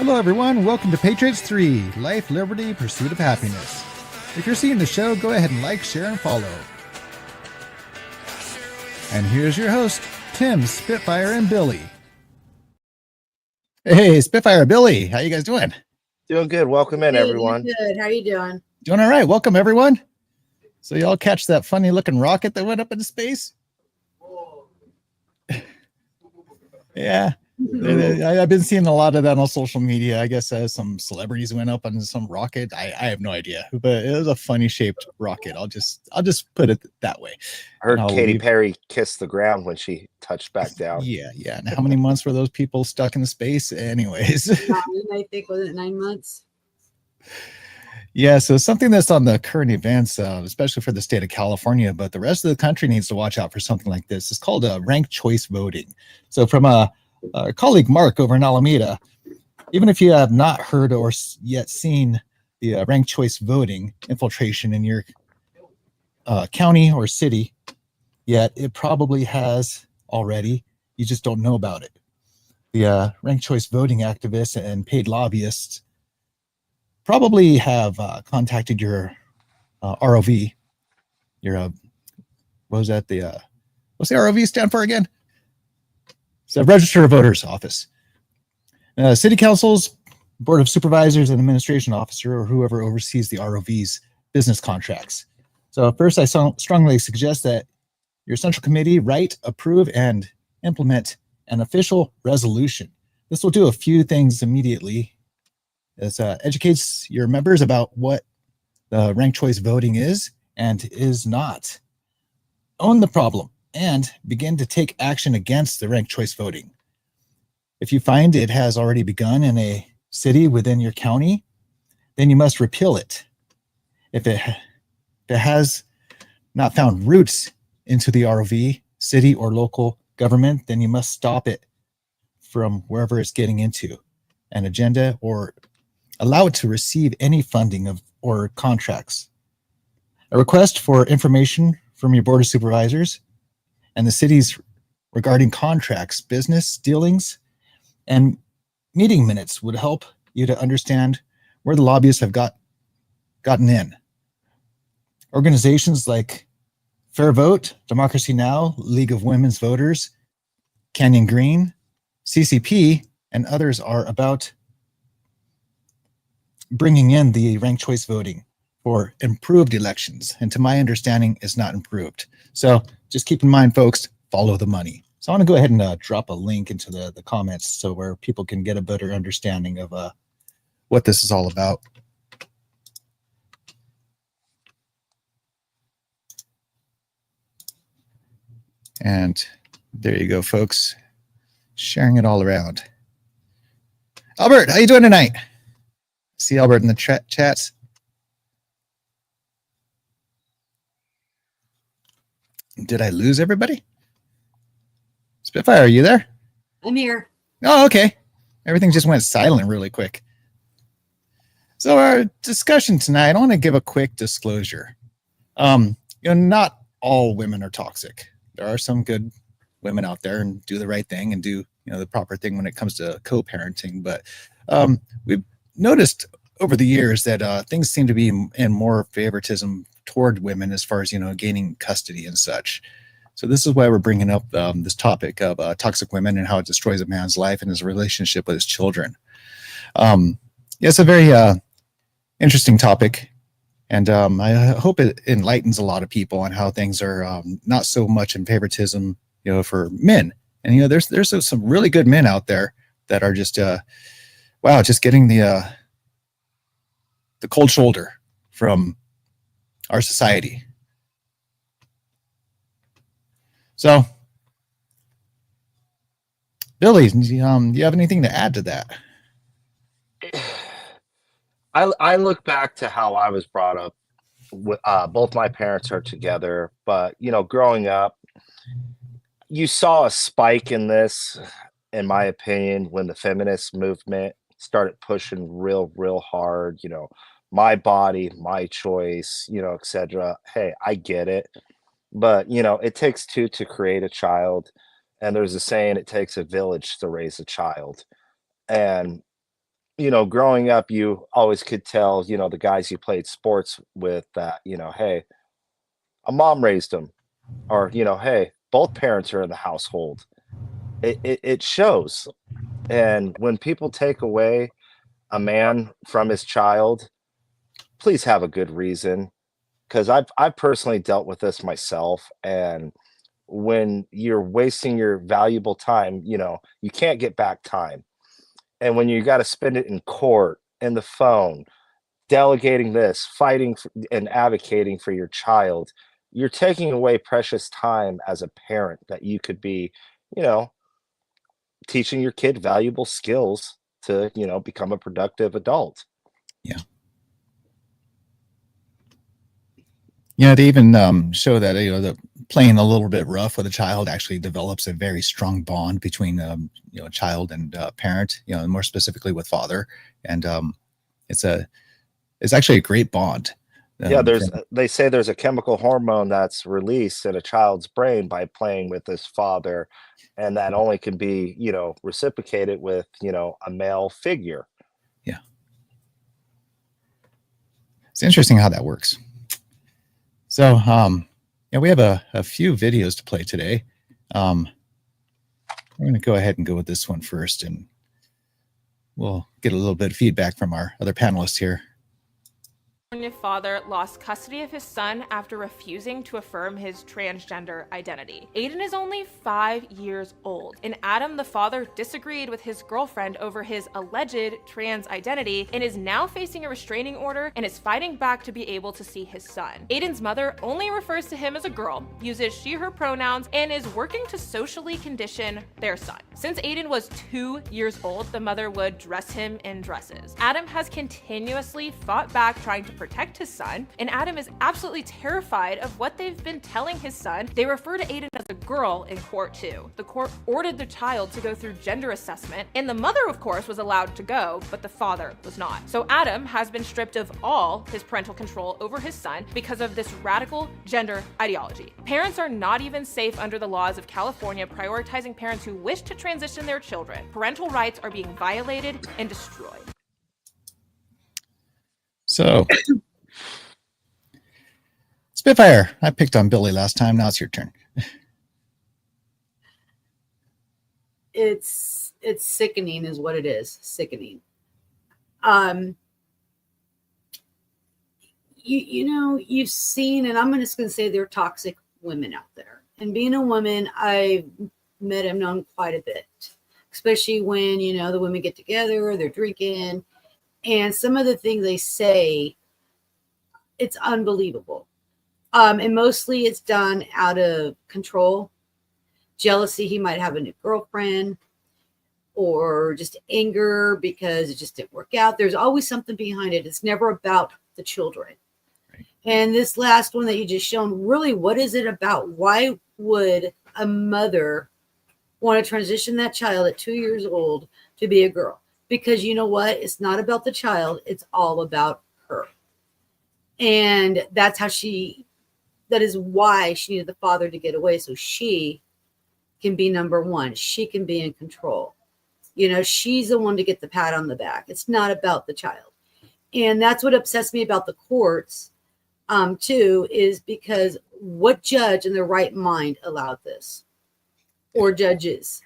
Hello, everyone. Welcome to Patriots III, Life, Liberty, Pursuit of Happiness. If you're seeing the show, go ahead and like, share, and follow. And here's your host, Tim, Spitfire, and Billy. Hey, Spitfire, Billy. How you guys doing? Doing good. Welcome in, everyone. Good. How are you doing? Doing all right. Welcome, everyone. So y'all catch that funny-looking rocket that went up into space? Yeah. I've been seeing a lot of that on social media. I guess some celebrities went up on some rocket. I have no idea, but it was a funny shaped rocket. I'll just put it that way. I heard Katy Perry kiss the ground when she touched back down. Yeah. And how many months were those people stuck in the space? Anyways, I think was it 9 months? Yeah, so something that's on the current events, especially for the state of California, but the rest of the country needs to watch out for something like this. It's called ranked choice voting. So from our colleague Mark over in Alameda, even if you have not heard or yet seen the ranked choice voting infiltration in your county or city yet, it probably has already. You just don't know about it. The ranked choice voting activists and paid lobbyists probably have contacted your ROV, your what was that? What's the ROV stand for again? It's the Register of Voters Office. City councils, board of supervisors, and administration officer, or whoever oversees the ROV's business contracts. So first, I strongly suggest that your central committee write, approve, and implement an official resolution. This will do a few things immediately. It educates your members about what the ranked choice voting is and is not. Own the problem and begin to take action against the ranked choice voting. If you find it has already begun in a city within your county, then you must repeal it. If it has not found roots into the ROV, city, or local government, then you must stop it from wherever it's getting into an agenda or allow it to receive any funding or contracts. A request for information from your board of supervisors and the cities regarding contracts, business dealings, and meeting minutes would help you to understand where the lobbyists have gotten in. Organizations like Fair Vote, Democracy Now!, League of Women's Voters, Canyon Green, CCP, and others are about bringing in the ranked choice voting for improved elections. And to my understanding, is not improved. So just keep in mind, folks, follow the money. So I want to go ahead and drop a link into the comments so where people can get a better understanding of what this is all about. And there you go, folks. Sharing it all around. Albert, how you doing tonight? See Albert in the chats. Did I lose everybody? Spitfire, are you there? I'm here. Oh, okay. Everything just went silent really quick. So our discussion tonight, I want to give a quick disclosure. Not all women are toxic. There are some good women out there and do the right thing and do the proper thing when it comes to co-parenting. But we've noticed over the years that things seem to be in more favoritism toward women as far as gaining custody and such. So this is why we're bringing up this topic of toxic women and how it destroys a man's life and his relationship with his children. It's a very interesting topic, and I hope it enlightens a lot of people on how things are not so much in favoritism, for men. And there's some really good men out there that are just just getting the cold shoulder from our society. So, Billy, do you have anything to add to that? I look back to how I was brought up. Both my parents are together, but growing up, you saw a spike in this, in my opinion, when the feminist movement started pushing real hard. My body, my choice, etc. Hey, I get it. But, it takes two to create a child. And there's a saying, it takes a village to raise a child. And, growing up, you always could tell, the guys you played sports with that, hey, a mom raised them, or, hey, both parents are in the household. It shows. And when people take away a man from his child, please have a good reason. Because I've personally dealt with this myself. And when you're wasting your valuable time, you can't get back time. And when you got to spend it in court, in the phone, delegating this, fighting and advocating for your child, you're taking away precious time as a parent that you could be, you know, teaching your kid valuable skills to, become a productive adult. Yeah. Yeah, they even show that the playing a little bit rough with a child actually develops a very strong bond between child and parent. More specifically with father, and it's actually a great bond. Yeah, they say there's a chemical hormone that's released in a child's brain by playing with his father, and that only can be, reciprocated with, a male figure. Yeah, it's interesting how that works. So, we have a few videos to play today. We're going to go ahead and go with this one first, and we'll get a little bit of feedback from our other panelists here. California father lost custody of his son after refusing to affirm his transgender identity. Aiden is only 5 years old, and Adam, the father, disagreed with his girlfriend over his alleged trans identity and is now facing a restraining order and is fighting back to be able to see his son. Aiden's mother only refers to him as a girl, uses she/her pronouns, and is working to socially condition their son. Since Aiden was 2 years old, the mother would dress him in dresses. Adam has continuously fought back trying to protect his son, and Adam is absolutely terrified of what they've been telling his son. They refer to Aiden as a girl in court too. The court ordered the child to go through gender assessment, and the mother, of course, was allowed to go, but the father was not. So Adam has been stripped of all his parental control over his son because of this radical gender ideology. Parents are not even safe under the laws of California, prioritizing parents who wish to transition their children. Parental rights are being violated and destroyed. So, Spitfire, I picked on Billy last time. Now it's your turn. It's sickening, is what it is. Sickening. You've seen, and I'm just going to say there are toxic women out there. And being a woman, I've met and known quite a bit, especially when the women get together, they're drinking. And some of the things they say, it's unbelievable. And mostly it's done out of control, jealousy. He might have a new girlfriend, or just anger because it just didn't work out. There's always something behind it. It's never about the children. Right. And this last one that you just shown, really, what is it about? Why would a mother want to transition that child at 2 years old to be a girl? Because you know what? It's not about the child. It's all about her. And that is why she needed the father to get away, so she can be number one. She can be in control. She's the one to get the pat on the back. It's not about the child. And that's what upsets me about the courts, too, is because what judge in their right mind allowed this? Or judges?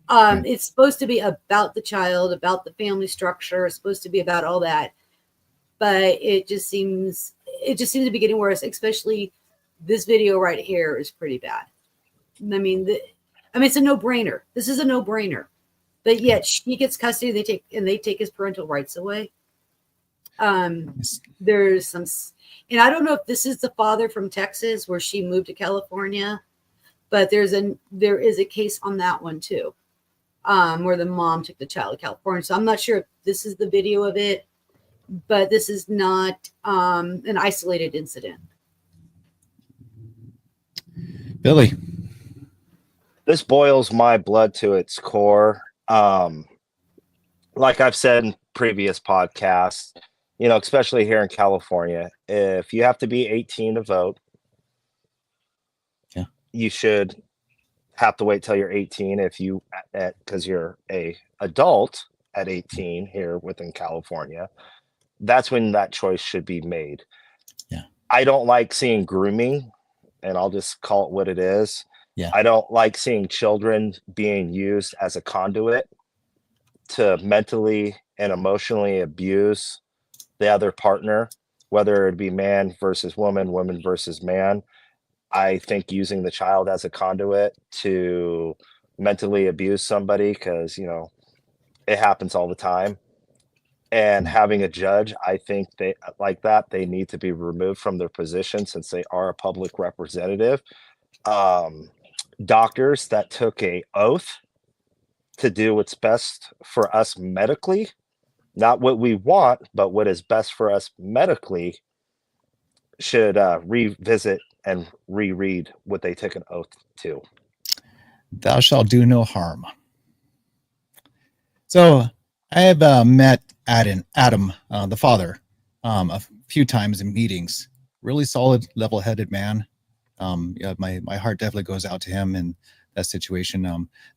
It's supposed to be about the child, about the family structure. It's supposed to be about all that, but it just seems to be getting worse. Especially this video right here is pretty bad. I mean, it's a no-brainer. This is a no-brainer, but yet she gets custody. They take his parental rights away. There's some, and I don't know if this is the father from Texas where she moved to California, but there is a case on that one too. Where the mom took the child to California. So I'm not sure if this is the video of it, but this is not an isolated incident. Billy. This boils my blood to its core. Like I've said in previous podcasts, especially here in California, if you have to be 18 to vote, you should have to wait till you're 18 because you're a adult at 18 here within California, that's when that choice should be made. Yeah. I don't like seeing grooming, and I'll just call it what it is. Yeah. I don't like seeing children being used as a conduit to mentally and emotionally abuse the other partner, whether it be man versus woman, woman versus man. I think using the child as a conduit to mentally abuse somebody, because, you know, it happens all the time. And having a judge, I think they like that, they need to be removed from their position since they are a public representative. Doctors that took a oath to do what's best for us medically, not what we want, but what is best for us medically, should revisit and reread what they took an oath to. Thou shalt do no harm. So I have met Adam, the father, a few times in meetings. Really solid, level-headed man. Yeah, my heart definitely goes out to him in that situation.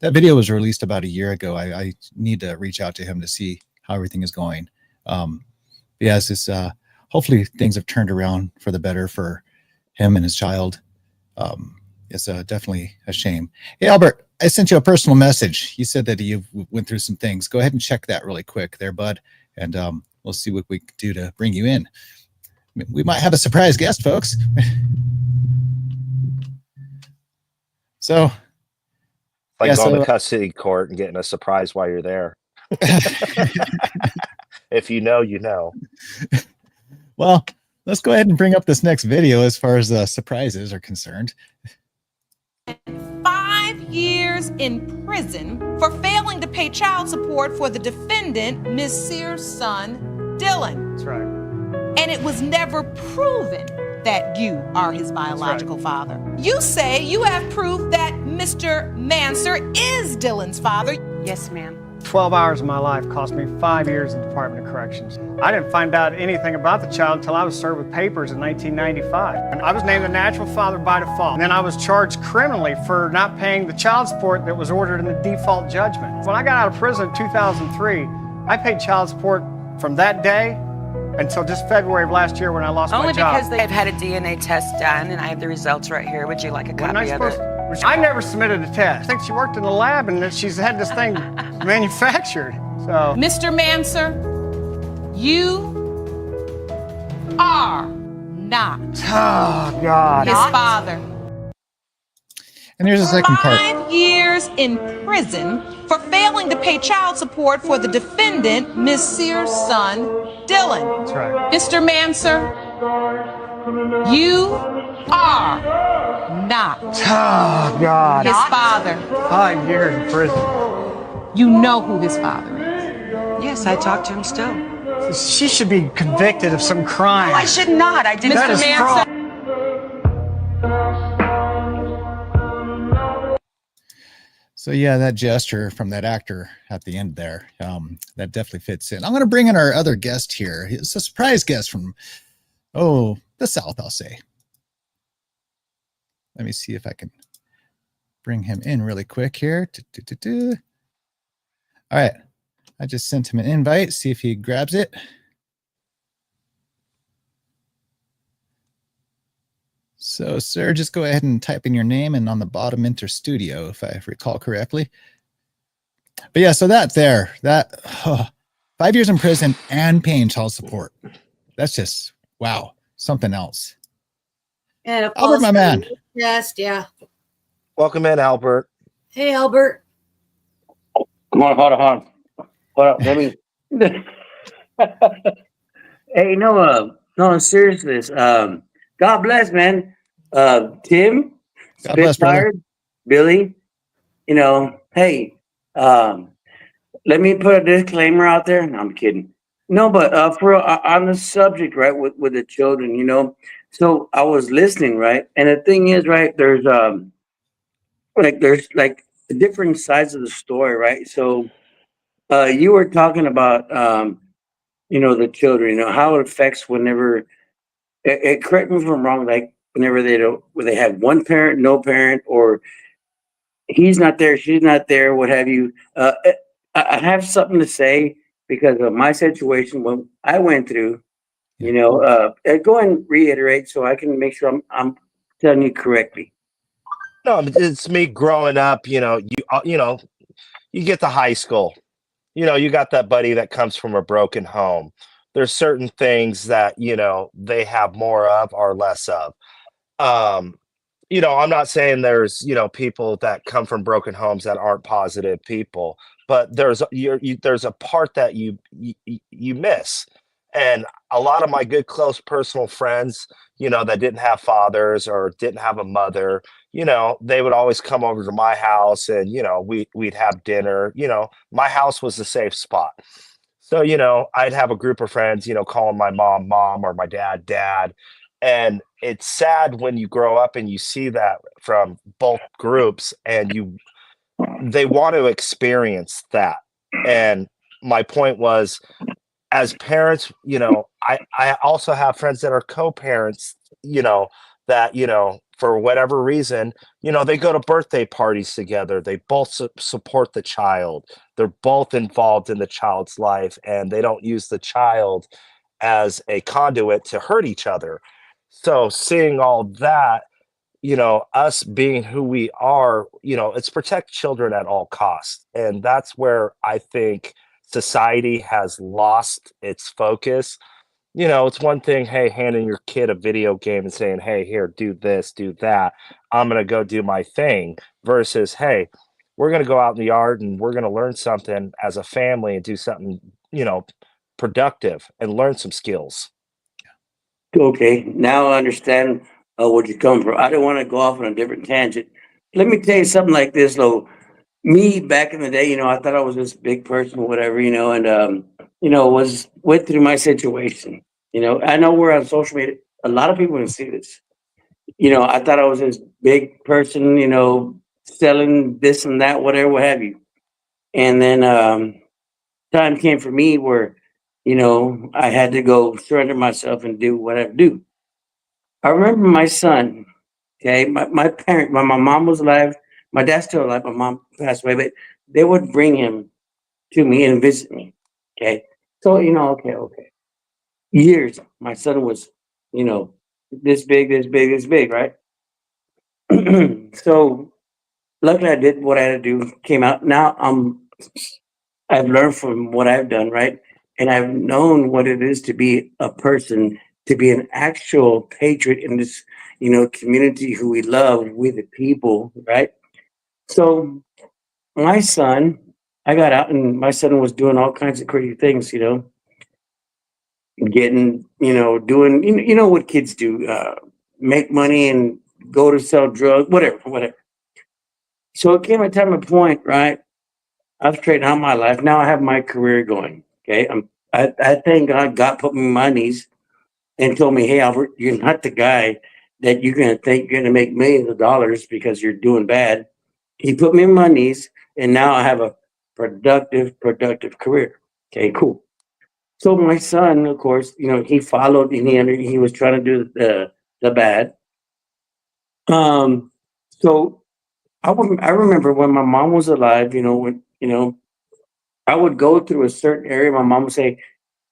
That video was released about a year ago. I need to reach out to him to see how everything is going. Yes, it's hopefully things have turned around for the better for him and his child. It's definitely a shame. Hey, Albert, I sent you a personal message. You said that you went through some things. Go ahead and check that really quick there, bud. And we'll see what we can do to bring you in. We might have a surprise guest, folks. So, Like going to custody court and getting a surprise while you're there. If you know, you know. Well, let's go ahead and bring up this next video as far as surprises are concerned. 5 years in prison for failing to pay child support for the defendant, Ms. Sears' son, Dylan. That's right. And it was never proven that you are his biological father. You say you have proof that Mr. Manser is Dylan's father. Yes, ma'am. 12 hours of my life cost me 5 years in the Department of Corrections. I didn't find out anything about the child until I was served with papers in 1995. And I was named the natural father by default. And then I was charged criminally for not paying the child support that was ordered in the default judgment. When I got out of prison in 2003, I paid child support from that day until just February of last year when I lost my job. Only because they've had a DNA test done and I have the results right here. Would you like a copy of it? I never submitted a test. I think she worked in the lab and that she's had this thing manufactured. So, Mr. Manser, you are not his father. And here's the second part. 5 years in prison for failing to pay child support for the defendant, Ms. Sears' son, Dylan. That's right. Mr. Manser, you are not his father. 5 years in prison. You know who his father is. Yes, I talked to him still. She should be convicted of some crime. No, I should not. I didn't. That is fraud. So yeah, that gesture from that actor at the end there, that definitely fits in. I'm going to bring in our other guest here. It's a surprise guest from, the South, I'll say. Let me see if I can bring him in really quick here. All right. I just sent him an invite. See if he grabs it. So, sir, just go ahead and type in your name and on the bottom enter studio, if I recall correctly. But yeah, so that 5 years in prison and paying child support. That's just, wow, something else. And Albert, my man. Yes, yeah. Welcome in, Albert. Hey, Albert. Come on, hold on. Hold on, let me. Hey, no, in seriousness, God bless, man. Tim, God bless, brother. Billy, hey, let me put a disclaimer out there. No, I'm kidding. No, but for on the subject, right, with the children, so I was listening, right, and the thing is, right, there's different sides of the story, right? So you were talking about the children, how it affects whenever correct me if I'm wrong, like whenever they have one parent, no parent, or he's not there, she's not there, what have you. I have something to say because of my situation, what I went through. You know, go and reiterate so I can make sure I'm telling you correctly. No, it's me growing up. You get to high school. You got that buddy that comes from a broken home. There's certain things that they have more of or less of. Um, I'm not saying there's people that come from broken homes that aren't positive people, but there's a part that you miss. And a lot of my good close personal friends, that didn't have fathers or didn't have a mother, they would always come over to my house, and we'd have dinner. My house was a safe spot. So, I'd have a group of friends, calling my mom, mom, or my dad, dad. And it's sad when you grow up and you see that from both groups, and they want to experience that. And my point was, as parents, I also have friends that are co-parents, that, for whatever reason, they go to birthday parties together. They both support the child. They're both involved in the child's life, and they don't use the child as a conduit to hurt each other. So seeing all that, us being who we are, it's protect children at all costs. And that's where I think society has lost its focus. It's one thing, hey, handing your kid a video game and saying, hey, here, do this, do that. I'm going to go do my thing versus, hey, we're going to go out in the yard and we're going to learn something as a family and do something, productive and learn some skills. Okay, now I understand where you're coming from. I don't want to go off on a different tangent. Let me tell you something like this, though. Me back in the day, I thought I was this big person, whatever, and went through my situation. I know we're on social media. A lot of people can see this. I thought I was this big person, selling this and that, whatever, what have you. And then time came for me where, I had to go surrender myself and do what I do. I remember my son, okay, my parent, my mom was alive, my dad's still alive, my mom passed away, but they would bring him to me and visit me. Okay. So, okay. Years, my son was, this big, this big, this big, right? So luckily I did what I had to do, came out. Now I've learned from what I've done, right? And I've known what it is to be a person, to be an actual patriot in this, community who we love, we the people, right? So my son, I got out and my son was doing all kinds of crazy things, getting, doing, what kids do, make money and go to sell drugs, whatever. So it came a time and point, right? I've straightened out my life. Now I have my career going. Okay. I thank God put me on my knees and told me, hey, Albert, you're not the guy that you're going to think you're going to make millions of dollars because you're doing bad. He put me on my knees, and now I have a productive career. Okay, cool. So my son, of course, he followed and he was trying to do the bad. So I remember when my mom was alive, when I would go through a certain area, my mom would say,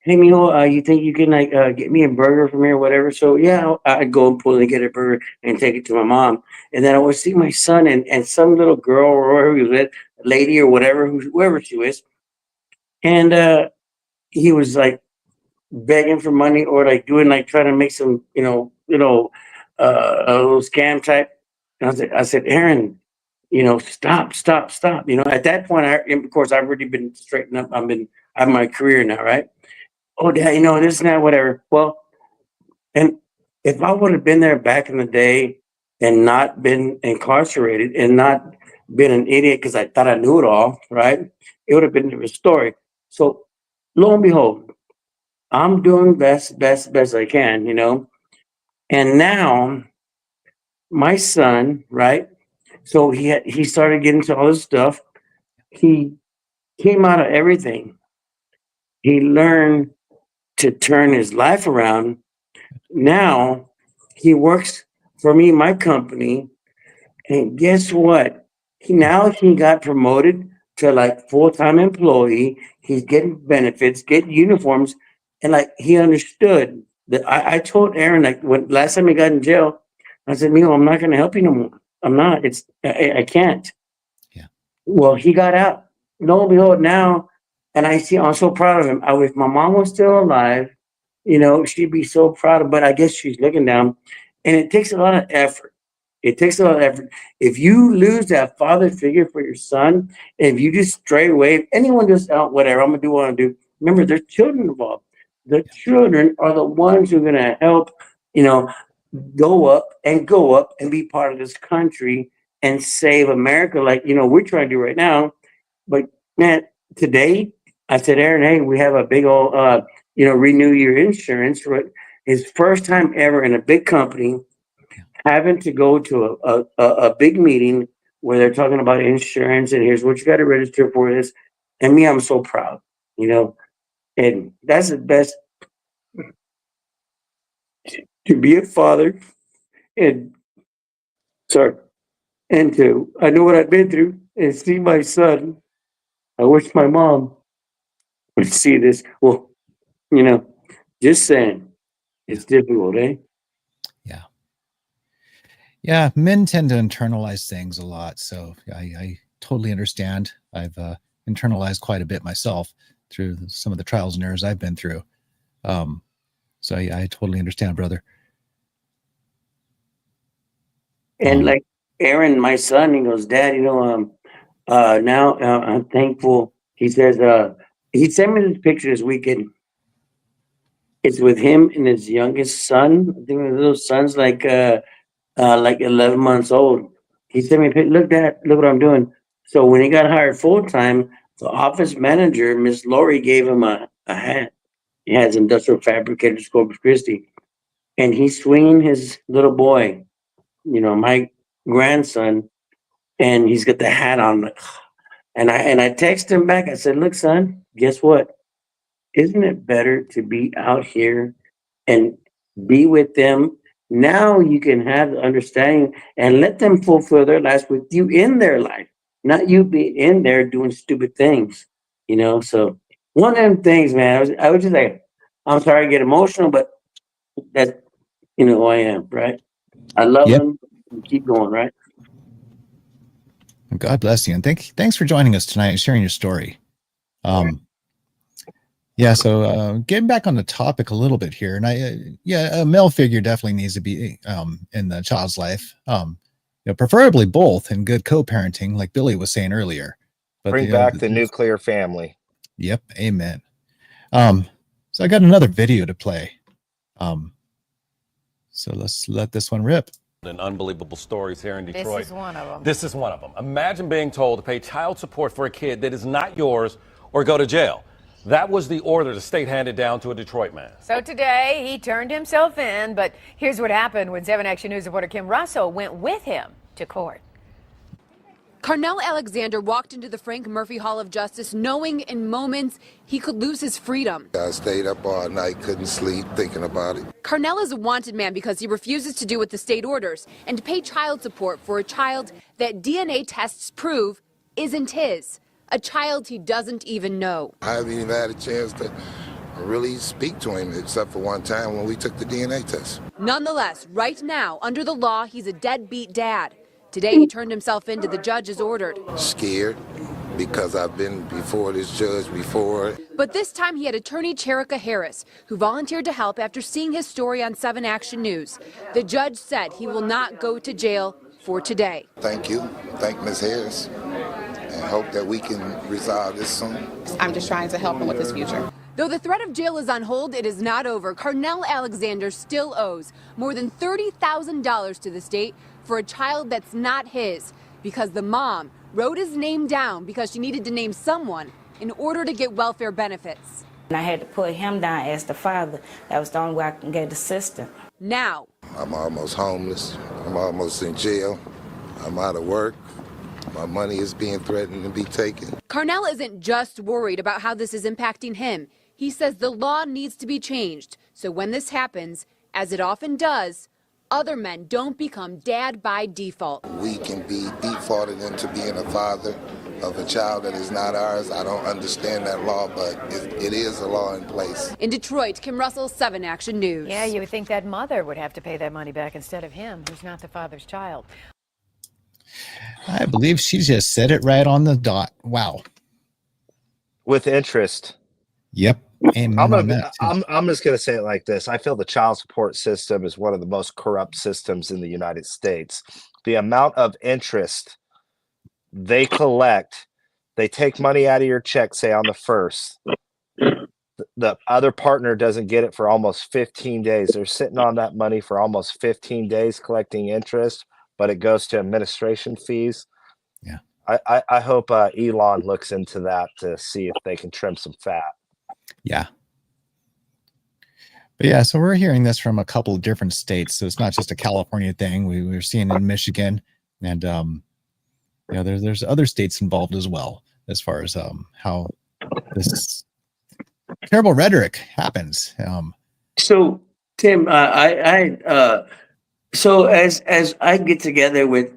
hey, Mijo, you think you can get me a burger from here or whatever? So yeah, I'd go and pull and get a burger and take it to my mom. And then I would see my son and some little girl or whoever he was with, lady or whatever, whoever she was. And he was like begging for money or like doing like trying to make some, a little scam type. And I said, Aaron, stop. At that point, of course, I've already been straightened up. I have my career now, right? Oh, dad, this and that, whatever. Well, and if I would have been there back in the day and not been incarcerated and not been an idiot because I thought I knew it all, right? It would have been a different story. So lo and behold, I'm doing best I can, And now my son, right? So he started getting into all this stuff. He came out of everything. He learned to turn his life around. Now he works for me, my company, and guess what? He got promoted to like full-time employee. He's getting benefits, getting uniforms, and like he understood that. I told Aaron, like, when last time he got in jail, I said, Milo, I'm not going to help you no more. I'm not. I can't. Yeah. Well, he got out. Lo and behold, now, and I'm so proud of him. If my mom was still alive, she'd be so proud of. But I guess she's looking down, and it takes a lot of effort. It takes a lot of effort. If you lose that father figure for your son, and if you just stray away, if anyone just whatever, I'm gonna do what I want to do. Remember, there's children involved. The children are the ones who are gonna help, go up and be part of this country and save America, like we're trying to do right now. But man, today I said, Aaron, hey, we have a big old renew your insurance. Right? His first time ever in a big company, having to go to a big meeting where they're talking about insurance and here's what you got to register for this. And me, I'm so proud, and that's the best, to be a father and I know what I've been through and see my son. I wish my mom would see this. Well, just saying, it's difficult, eh? Yeah. Yeah, men tend to internalize things a lot, so I totally understand. I've internalized quite a bit myself through some of the trials and errors I've been through. So I totally understand, brother. And like Aaron, my son, he goes, Dad, now I'm thankful. He says, he sent me this picture this weekend. It's with him and his youngest son. I think his little son's like 11 months old. He sent me a picture. Look, Dad, look what I'm doing. So when he got hired full time, the office manager, Miss Lori, gave him a hat. He has Industrial Fabricators Corpus Christi, and he's swinging his little boy, my grandson, and he's got the hat on. And I texted him back. I said, look, son, guess what? Isn't it better to be out here and be with them? Now you can have the understanding and let them fulfill their lives with you in their life, not you be in there doing stupid things, So one of them things, man, I was just like, I'm sorry I get emotional, but that's, who I am, right? I love them. Keep going, right? God bless you, and thanks for joining us tonight and sharing your story. Yeah, so getting back on the topic a little bit here, and a male figure definitely needs to be in the child's life. Preferably both in good co-parenting, like Billy was saying earlier. But bring back the nuclear family. Yep, amen. So I got another video to play. So let's let this one rip. And unbelievable stories here in Detroit. This is one of them. This is one of them. Imagine being told to pay child support for a kid that is not yours or go to jail. That was the order the state handed down to a Detroit man. So today he turned himself in, but here's what happened when 7 Action News reporter Kim Russell went with him to court. Carnell Alexander walked into the Frank Murphy Hall of Justice knowing in moments he could lose his freedom. I stayed up all night, couldn't sleep, thinking about it. Carnell is a wanted man because he refuses to do what the state orders and to pay child support for a child that DNA tests prove isn't his. A child he doesn't even know. I haven't even had a chance to really speak to him except for one time when we took the DNA test. Nonetheless, right now, under the law, he's a deadbeat dad. Today, he turned himself in to the judge as ordered. Scared because I've been before this judge before. But this time he had attorney Cherika Harris, who volunteered to help after seeing his story on 7 Action News. The judge said he will not go to jail for today. Thank you. Thank Ms. Harris. And hope that we can resolve this soon. I'm just trying to help him with his future. Though the threat of jail is on hold, it is not over. Carnell Alexander still owes more than $30,000 to the state for a child that's not his because the mom wrote his name down because she needed to name someone in order to get welfare benefits. And I had to put him down as the father. That was the only way I can get the system. Now, I'm almost homeless. I'm almost in jail. I'm out of work. My money is being threatened to be taken. Carnell isn't just worried about how this is impacting him. He says the law needs to be changed. So when this happens, as it often does, other men don't become dad by default. We can be defaulted into being a father of a child that is not ours. I don't understand that law, but it is a law in place. In Detroit, Kim Russell, 7 Action News. Yeah, you would think that mother would have to pay that money back instead of him, who's not the father's child. I believe she just said it right on the dot. Wow. With interest. Yep. Amen on that. I'm just going to say it like this. I feel the child support system is one of the most corrupt systems in the United States. The amount of interest they collect, they take money out of your check, say on the 1st. The other partner doesn't get it for almost 15 days. They're sitting on that money for almost 15 days collecting interest, but it goes to administration fees. Yeah. I hope Elon looks into that to see if they can trim some fat. Yeah. But yeah, so we're hearing this from a couple of different states. So it's not just a California thing. We're seeing in Michigan, and there's other states involved as well, as far as how this terrible rhetoric happens. So Tim, so as I get together with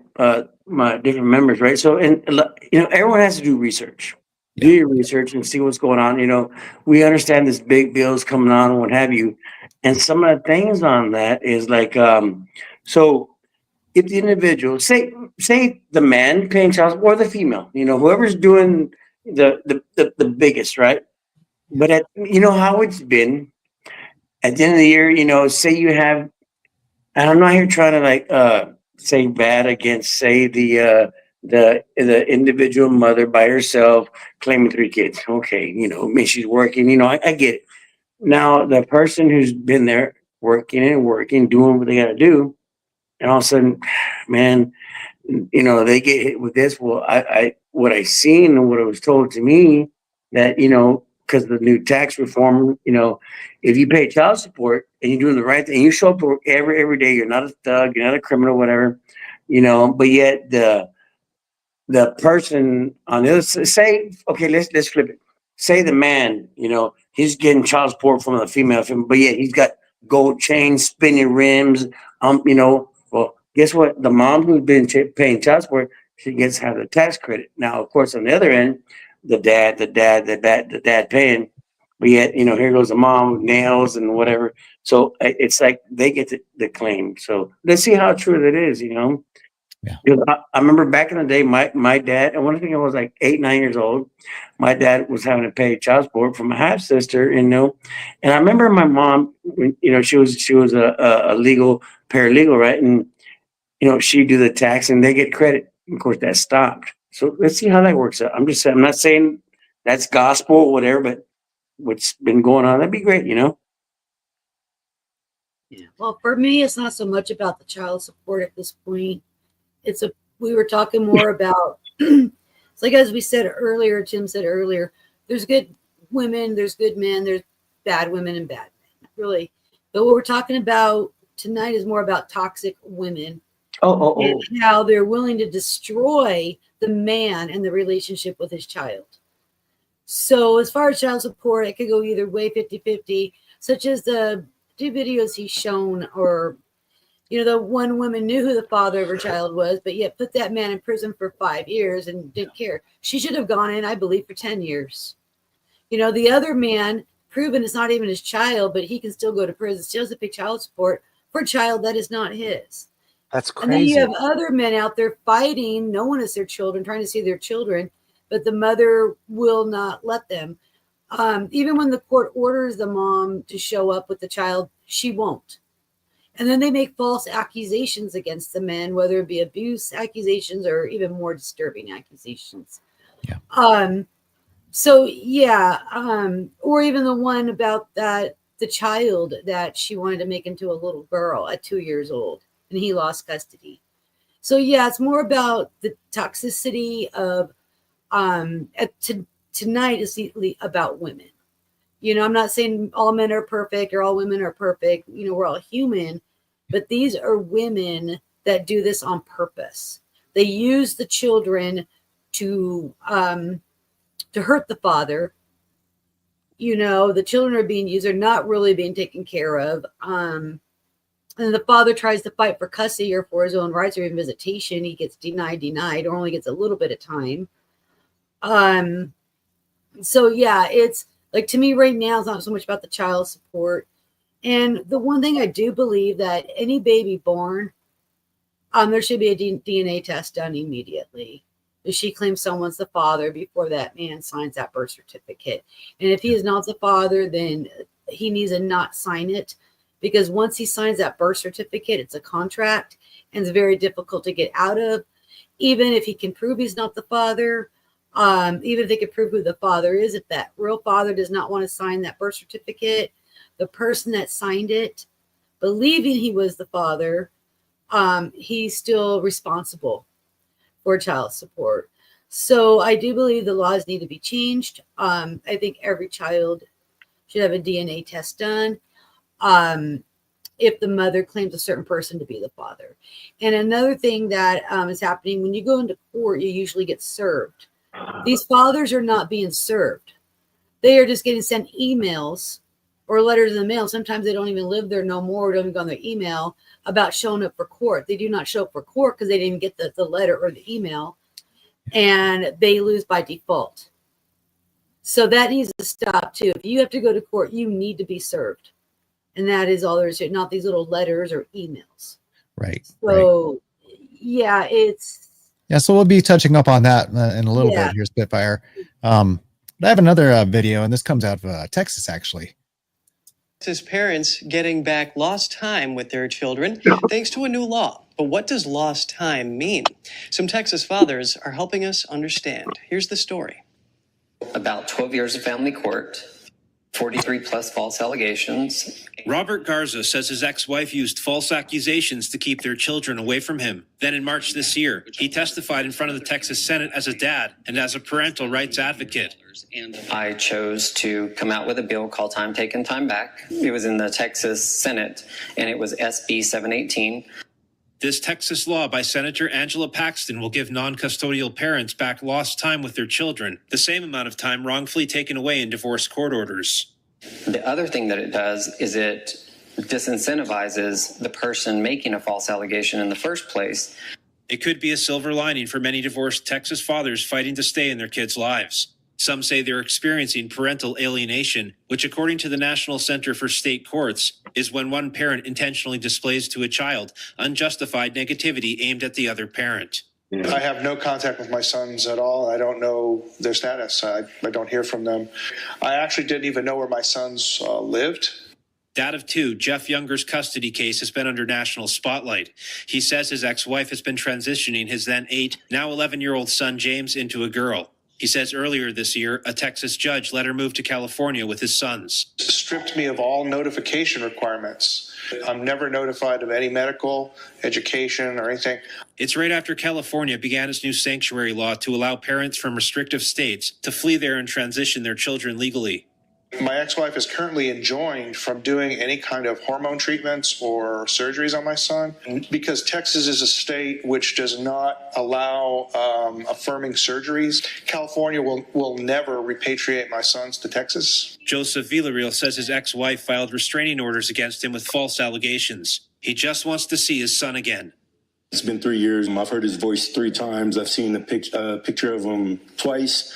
my different members, right? So, and everyone has to do research. Do your research and see what's going on. We understand this big bill's coming on and what have you. And some of the things on that is like, so if the individual, say the man paying child support or the female, whoever's doing the biggest, right? But how it's been at the end of the year, say you have, and I'm not here trying to say bad against, say the individual mother by herself claiming 3 kids. Okay, maybe she's working, I get it. Now the person who's been there working, doing what they gotta do, and all of a sudden, man, they get hit with this. Well, what I seen and what it was told to me that, because of the new tax reform, if you pay child support and you're doing the right thing, you show up to work every day, you're not a thug, you're not a criminal, whatever, but yet the person on the other side, say, okay, let's flip it. Say the man, he's getting child support from the female, but yet he's got gold chains, spinning rims, well, guess what? The mom who's been paying child support, she gets to have the tax credit. Now, of course, on the other end, the dad paying, but yet, here goes the mom with nails and whatever. So it's like they get the claim. So let's see how true that is, Yeah. I remember back in the day, my dad, and one thing I was like 8, 9 years old, my dad was having to pay child support for my half sister, and I remember my mom, she was a legal paralegal, right? And she do the tax and they get credit. Of course, that stopped. So let's see how that works out. I'm just saying, I'm not saying that's gospel or whatever, but what's been going on, that'd be great, Yeah. Well, for me, it's not so much about the child support at this point. We were talking more about, it's like, as we said earlier, Tim said earlier, there's good women, there's good men, there's bad women and bad men, really. But what we're talking about tonight is more about toxic women. And how they're willing to destroy the man and the relationship with his child. So as far as child support, it could go either way, 50-50, such as the 2 videos he's shown, or, the one woman knew who the father of her child was, but yet put that man in prison for 5 years and didn't care. She should have gone in, I believe, for 10 years. The other man, proven it's not even his child, but he can still go to prison, still has to pay child support for a child that is not his. That's crazy. And then you have other men out there fighting, no one is their children, trying to see their children, but the mother will not let them. Even when the court orders the mom to show up with the child, she won't. And then they make false accusations against the men, whether it be abuse accusations or even more disturbing accusations. Yeah. Or even the one about the child that she wanted to make into a little girl at 2 years old. And he lost custody. So yeah, it's more about the toxicity of tonight is about women. I'm not saying all men are perfect or all women are perfect. We're all human, but these are women that do this on purpose. They use the children to hurt the father. The children are being used, they're not really being taken care of. And the father tries to fight for custody or for his own rights or even visitation. He gets denied, or only gets a little bit of time. So yeah, it's like, to me right now, it's not so much about the child support. And the one thing I do believe, that any baby born, there should be a DNA test done immediately. If she claims someone's the father before that man signs that birth certificate. And if he is not the father, then he needs to not sign it, because once he signs that birth certificate, it's a contract and it's very difficult to get out of. Even if he can prove he's not the father, even if they can prove who the father is, if that real father does not want to sign that birth certificate, the person that signed it, believing he was the father, he's still responsible for child support. So I do believe the laws need to be changed. I think every child should have a DNA test done if the mother claims a certain person to be the father. And another thing that is happening, when you go into court, you usually get served. These fathers are not being served. They are just getting sent emails or letters in the mail. Sometimes they don't even live there no more, or don't even go on their email, about showing up for court. They do not show up for court because they didn't get the letter or the email, and they lose by default. So that needs to stop too. If you have to go to court, you need to be served. And that is all there is to it, not these little letters or emails. Right. So yeah, yeah. So we'll be touching up on that in a little bit here, Spitfire. But I have another video, and this comes out of Texas, actually. Texas parents getting back lost time with their children thanks to a new law. But what does lost time mean? Some Texas fathers are helping us understand. Here's the story. About 12 years of family court, 43 plus false allegations. Robert Garza says his ex-wife used false accusations to keep their children away from him. Then in March this year, he testified in front of the Texas Senate as a dad and as a parental rights advocate. I chose to come out with a bill called Time Taken, Time Back. It was in the Texas Senate, and it was SB 718. This Texas law by Senator Angela Paxton will give non-custodial parents back lost time with their children, the same amount of time wrongfully taken away in divorce court orders. The other thing that it does is it disincentivizes the person making a false allegation in the first place. It could be a silver lining for many divorced Texas fathers fighting to stay in their kids' lives. Some say they're experiencing parental alienation, which, according to the National Center for State Courts, is when one parent intentionally displays to a child unjustified negativity aimed at the other parent. I have no contact with my sons at all. I don't know their status. I don't hear from them. I actually didn't even know where my sons lived. Dad of two, Jeff Younger's custody case has been under national spotlight. He says his ex-wife has been transitioning his then 8, now 11-year-old son James into a girl. He says earlier this year, a Texas judge let her move to California with his sons. Stripped me of all notification requirements. I'm never notified of any medical, education, or anything. It's right after California began its new sanctuary law to allow parents from restrictive states to flee there and transition their children legally. My ex-wife is currently enjoined from doing any kind of hormone treatments or surgeries on my son because Texas is a state which does not allow affirming surgeries. California will never repatriate my sons to Texas. Joseph Villarreal says his ex-wife filed restraining orders against him with false allegations. He just wants to see his son again. It's been 3 years. I've heard his voice 3 times. I've seen a picture of him twice.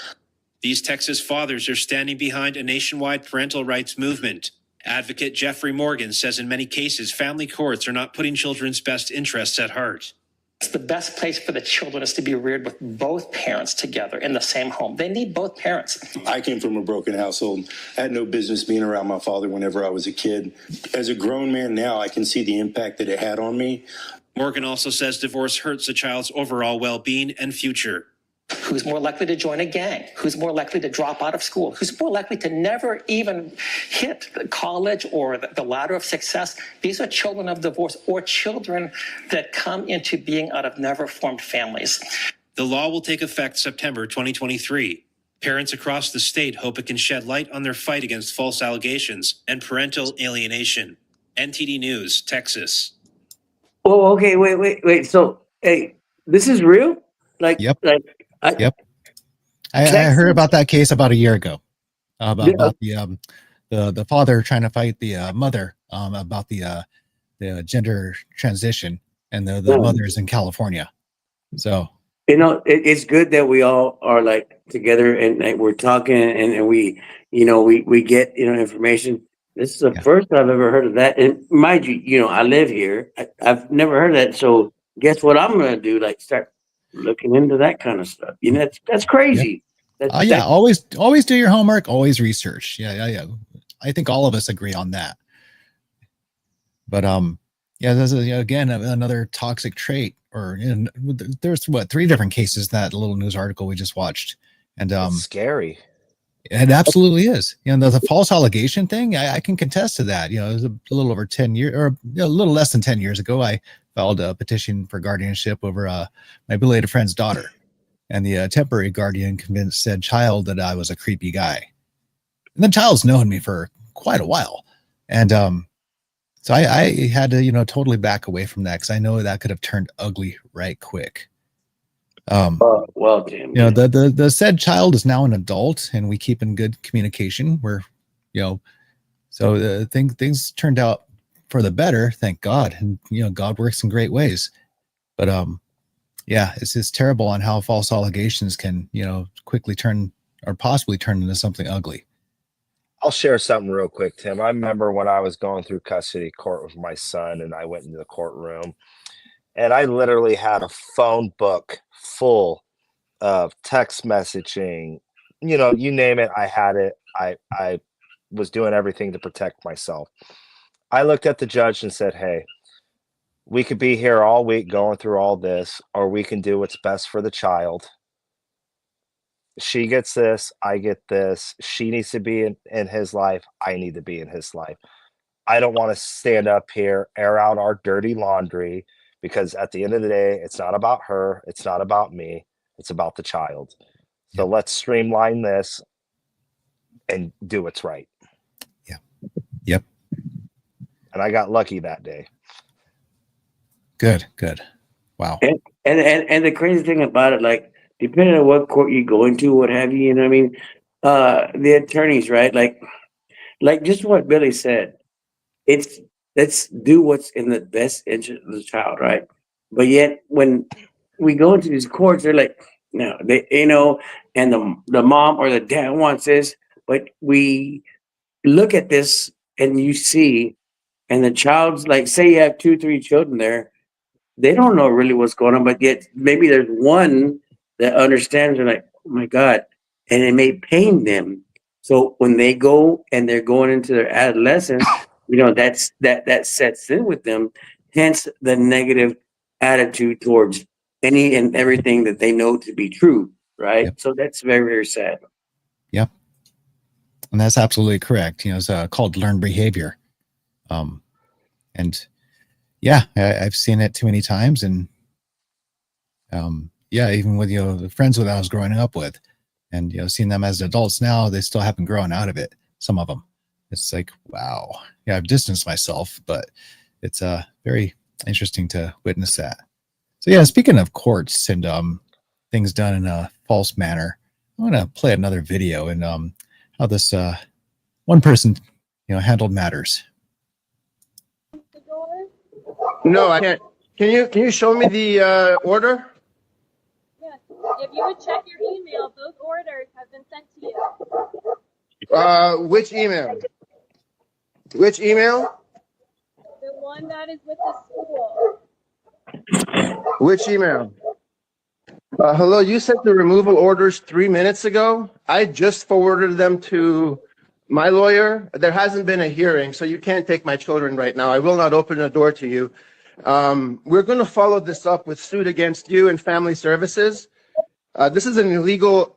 These Texas fathers are standing behind a nationwide parental rights movement. Advocate Jeffrey Morgan says in many cases, family courts are not putting children's best interests at heart. It's the best place for the children is to be reared with both parents together in the same home. They need both parents. I came from a broken household. I had no business being around my father whenever I was a kid. As a grown man now, I can see the impact that it had on me. Morgan also says divorce hurts a child's overall well-being and future. Who's more likely to join a gang? Who's more likely to drop out of school? Who's more likely to never even hit college or the ladder of success? These are children of divorce or children that come into being out of never formed families. The law will take effect September 2023. Parents across the state hope it can shed light on their fight against false allegations and parental alienation. NTD News, Texas. Oh, okay. Wait. So, hey, this is real? Yep. I heard about that case about a year ago. About the father trying to fight the mother about the gender transition, and the mother is in California. So It's good that we all are like together and like, we're talking and we, we get, information. This is the first I've ever heard of that. And mind you, I live here. I've never heard of that. So guess what I'm going to do? Like start looking into that kind of stuff. That's crazy. Yeah, always do your homework, always research. Yeah. I think all of us agree on that. But yeah, there's again another toxic trait. Or there's 3 different cases, that little news article we just watched, and it's scary. It absolutely is. The false allegation thing, I can contest to that. It was a little over 10 years, or a little less than 10 years ago. I filed a petition for guardianship over my belated friend's daughter, and the temporary guardian convinced said child that I was a creepy guy. And the child's known me for quite a while, and so I had to, totally back away from that because I know that could have turned ugly right quick. Well, Tim, the said child is now an adult, and we keep in good communication. So things turned out for the better, thank God. And God works in great ways. But yeah, it's just terrible on how false allegations can quickly turn or possibly turn into something ugly. I'll share something real quick, Tim. I remember when I was going through custody court with my son, and I went into the courtroom, and I literally had a phone book full of text messaging. You name it, I had it. I was doing everything to protect myself. I looked at the judge and said, hey, we could be here all week going through all this, or we can do what's best for the child. She gets this, I get this. She needs to be in his life. I need to be in his life. I don't want to stand up here, air out our dirty laundry, because at the end of the day, it's not about her. It's not about me. It's about the child. So let's streamline this and do what's right. Yeah. Yep. And I got lucky that day. Good. Wow. And the crazy thing about it, like, depending on what court you go into, what have you, what I mean? The attorneys, right? Like just what Billy said, let's do what's in the best interest of the child, right? But yet when we go into these courts, they're like, no, they, and the mom or the dad wants this, but we look at this and you see, and the child's like, say you have 2, 3 children there, they don't know really what's going on, but yet maybe there's one that understands. They're like, oh my God, and it may pain them. So when they go and they're going into their adolescence, that sets in with them. Hence the negative attitude towards any and everything that they know to be true, right? Yep. So that's very, very sad. Yep, and that's absolutely correct. It's called learned behavior, and yeah, I've seen it too many times, and yeah, even with the friends that I was growing up with, and seeing them as adults now, they still haven't grown out of it. Some of them, it's like, wow. Yeah, I've distanced myself, but it's very interesting to witness that. So yeah, speaking of courts and things done in a false manner, I want to play another video and how this one person handled matters. No, I can't. Can you show me the order? Yes. If you would check your email, those orders have been sent to you. Which email? Which email? The one that is with the school. Which email? Hello, you sent the removal orders 3 minutes ago. I just forwarded them to my lawyer. There hasn't been a hearing, so you can't take my children right now. I will not open the door to you. We're going to follow this up with suit against you and family services. This is an illegal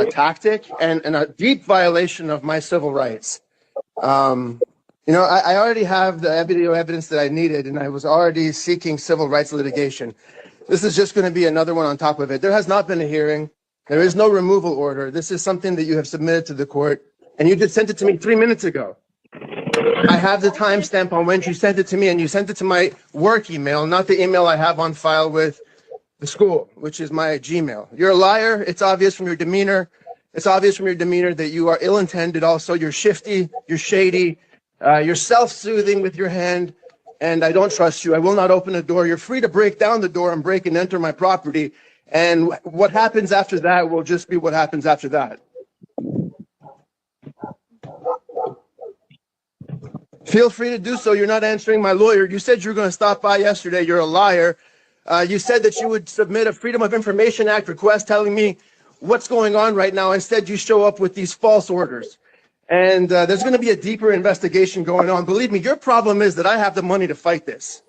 tactic and a deep violation of my civil rights. I already have the video evidence that I needed, and I was already seeking civil rights litigation. This is just going to be another one on top of it. There has not been a hearing. There is no removal order. This is something that you have submitted to the court, and you just sent it to me 3 minutes ago. I have the timestamp on when you sent it to me, and you sent it to my work email, not the email I have on file with the school, which is my Gmail. You're a liar. It's obvious from your demeanor. It's obvious from your demeanor that you are ill-intended. Also, you're shifty. You're shady. You're self-soothing with your hand, and I don't trust you. I will not open the door. You're free to break down the door and break and enter my property And what happens after that will just be what happens after that. Feel free to do so. You're not answering my lawyer. You said you were going to stop by yesterday. You're a liar. You said that you would submit a Freedom of Information Act request telling me what's going on right now. Instead, you show up with these false orders. And there's going to be a deeper investigation going on. Believe me, your problem is that I have the money to fight this.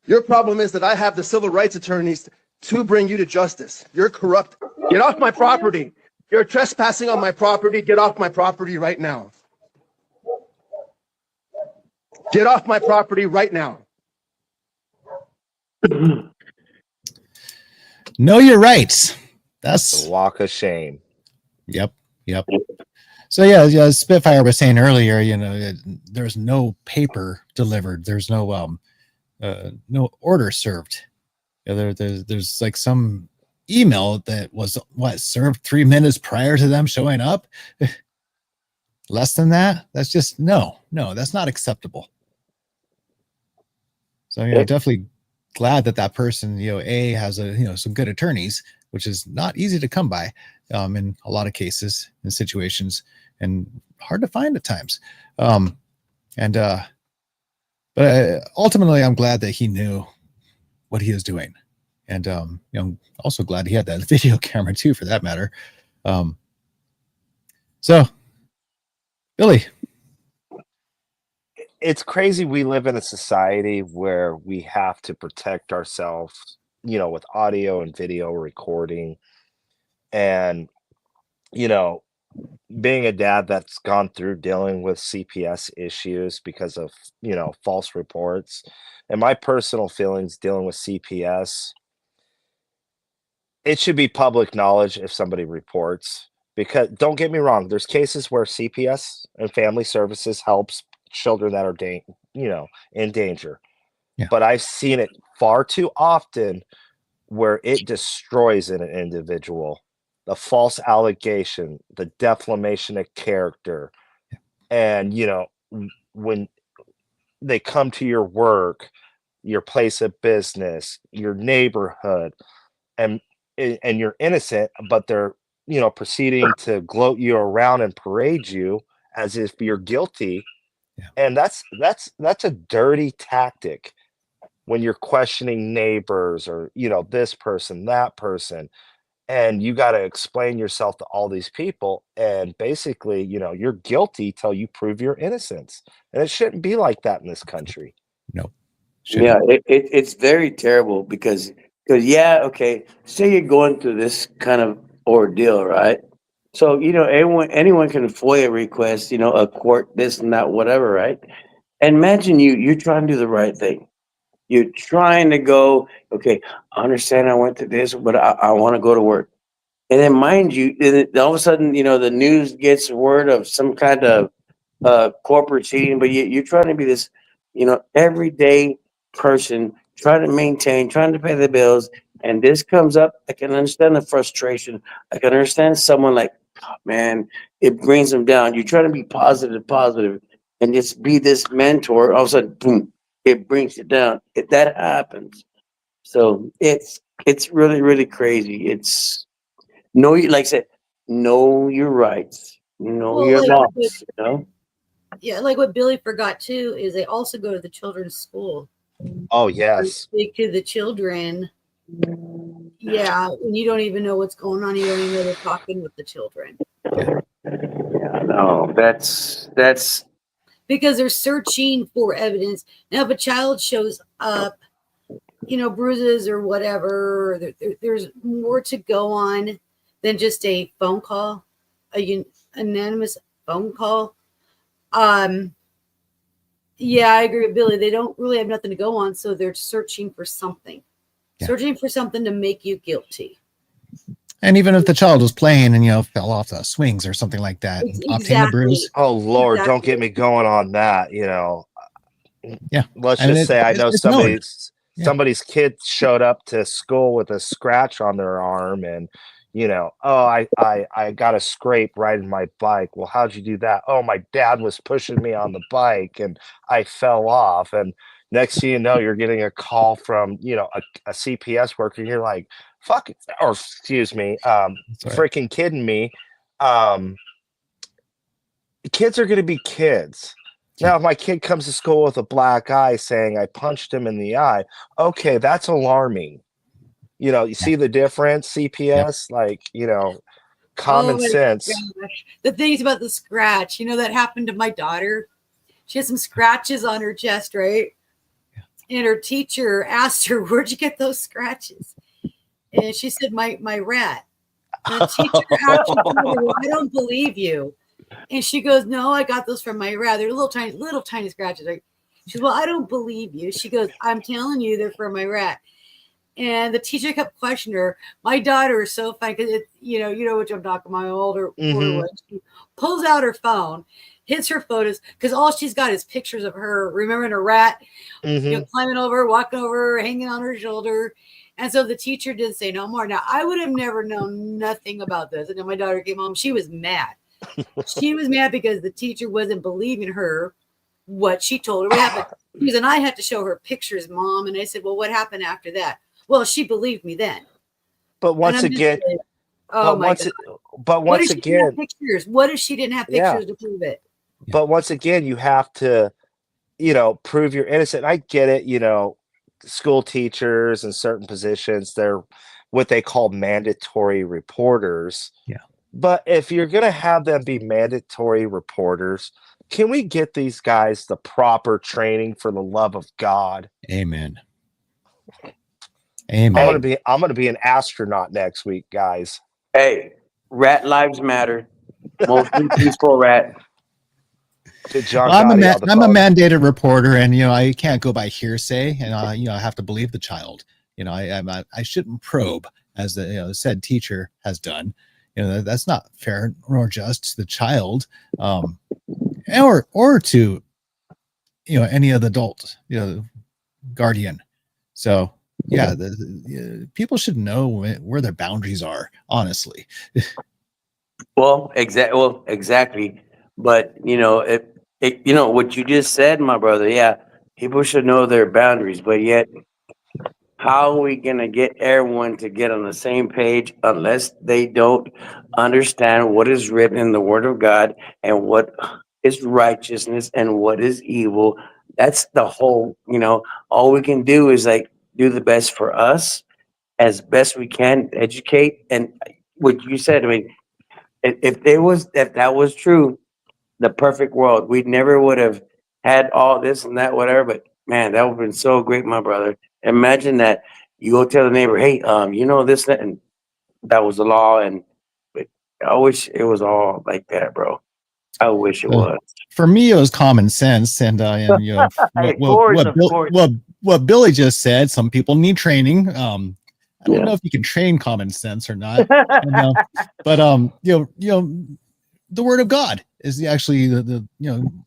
Your problem is that I have the civil rights attorneys to bring you to justice. You're corrupt. Get off my property. You're trespassing on my property. Get off my property right now. Get off my property right now. Know your rights. That's a walk of shame. Yep. So yeah, Spitfire was saying earlier, there's no paper delivered. There's no no order served. There's like some email that was served 3 minutes prior to them showing up. Less than that. That's just no, that's not acceptable. So definitely glad that person has some good attorneys, which is not easy to come by in a lot of cases and situations, and hard to find at times. But ultimately, I'm glad that he knew what he was doing, and I'm also glad he had that video camera too, for that matter. So, Billy. It's crazy. We live in a society where we have to protect ourselves, with audio and video recording. And, being a dad that's gone through dealing with CPS issues because of, false reports, and my personal feelings dealing with CPS, it should be public knowledge if somebody reports. Because don't get me wrong, there's cases where CPS and family services helps children that are in danger. Yeah. But I've seen it far too often where it destroys an individual. The false allegation, the defamation of character. And when they come to your work, your place of business, your neighborhood, and you're innocent, but they're proceeding to gloat you around and parade you as if you're guilty. And that's a dirty tactic when you're questioning neighbors or this person, that person, and you got to explain yourself to all these people, and basically you're guilty till you prove your innocence. And it shouldn't be like that in this country. No. Yeah, it's very terrible because okay, say you're going through this kind of ordeal, right? So anyone can FOIA request, a court, this and that, whatever, right? And imagine you're trying to do the right thing. You're trying to go, okay, I understand I went to this, but I want to go to work. And then mind you, all of a sudden, the news gets word of some kind of corporate cheating, but you're trying to be this, everyday person, trying to maintain, trying to pay the bills, and this comes up. I can understand the frustration. I can understand someone like, oh, man, it brings them down. You're trying to be positive, and just be this mentor. All of a sudden, boom, it brings you down. That happens. So it's really, really crazy. It's like I said, know your rights, know Well, your like laws, Yeah, like what Billy forgot too is they also go to the children's school. Oh yes. Speak to the children. Yeah, when you don't even know what's going on, you don't even know they're talking with the children. Yeah, no, that's because they're searching for evidence. Now, if a child shows up, bruises or whatever, there's more to go on than just a phone call, anonymous phone call. Yeah, I agree with Billy. They don't really have nothing to go on, so they're searching for something. Yeah. Searching for something to make you guilty. And even if the child was playing and fell off the swings or something like that, obtain a bruise. Oh Lord, don't get me going on that. Yeah. Let's just say I know somebody's kid showed up to school with a scratch on their arm, and I got a scrape riding my bike. Well, how'd you do that? Oh, my dad was pushing me on the bike and I fell off. And next thing you know, you're getting a call from a CPS worker. And you're like, fucking, or excuse me, freaking kidding me. Kids are going to be kids. Now, if my kid comes to school with a black eye saying I punched him in the eye, okay, that's alarming. You see the difference, CPS, common Oh my sense. gosh. The things about the scratch, that happened to my daughter. She had some scratches on her chest, right? And her teacher asked her, "Where'd you get those scratches?" And she said, my rat. And the teacher actually told her, "Well, I don't believe you." And she goes, "No, I got those from my rat. They're little tiny scratches." She goes, "Well, I don't believe you." She goes, "I'm telling you, they're from my rat." And the teacher kept questioning her. My daughter is so funny because you know what I'm talking about. My older one. She pulls out her phone, hits her photos because all she's got is pictures of her remembering a rat, climbing over, walking over, hanging on her shoulder. And so the teacher did say no more. Now I would have never known nothing about this. And then my daughter came home. She was mad. She was mad because the teacher wasn't believing her what she told her. What happened? And I had to show her pictures, Mom. And I said, "Well, what happened after that?" Well, she believed me then. But once again, What if she didn't have pictures? What if she didn't have pictures to prove it? But once again, you have to, prove you're innocent. I get it, school teachers in certain positions, they're what they call mandatory reporters. Yeah. But if you're going to have them be mandatory reporters, can we get these guys the proper training for the love of God? Amen. Amen. I'm gonna be an astronaut next week, guys. Hey, rat lives matter. Mostly peaceful rat. I'm a mandated reporter, and I can't go by hearsay, and I have to believe the child. I shouldn't probe, as the said teacher has done. That's not fair nor just to the child, or to any of the adult guardian. So yeah, people should know where their boundaries are, honestly. Well, exactly. But what you just said, my brother. Yeah, people should know their boundaries. But yet, how are we gonna get everyone to get on the same page unless they don't understand what is written in the Word of God and what is righteousness and what is evil? That's the whole. All we can do is do the best for us as best we can, educate. And what you said, I mean, if that was true, the perfect world, we never would have had all this and that, whatever. But man, that would have been so great, my brother. Imagine that you go tell the neighbor, "Hey, this, that," and that was the law. And but I wish it was all like that, bro. I wish it was. For me, it was common sense, and what Billy just said. Some people need training. I don't know if you can train common sense or not, but the Word of God is actually the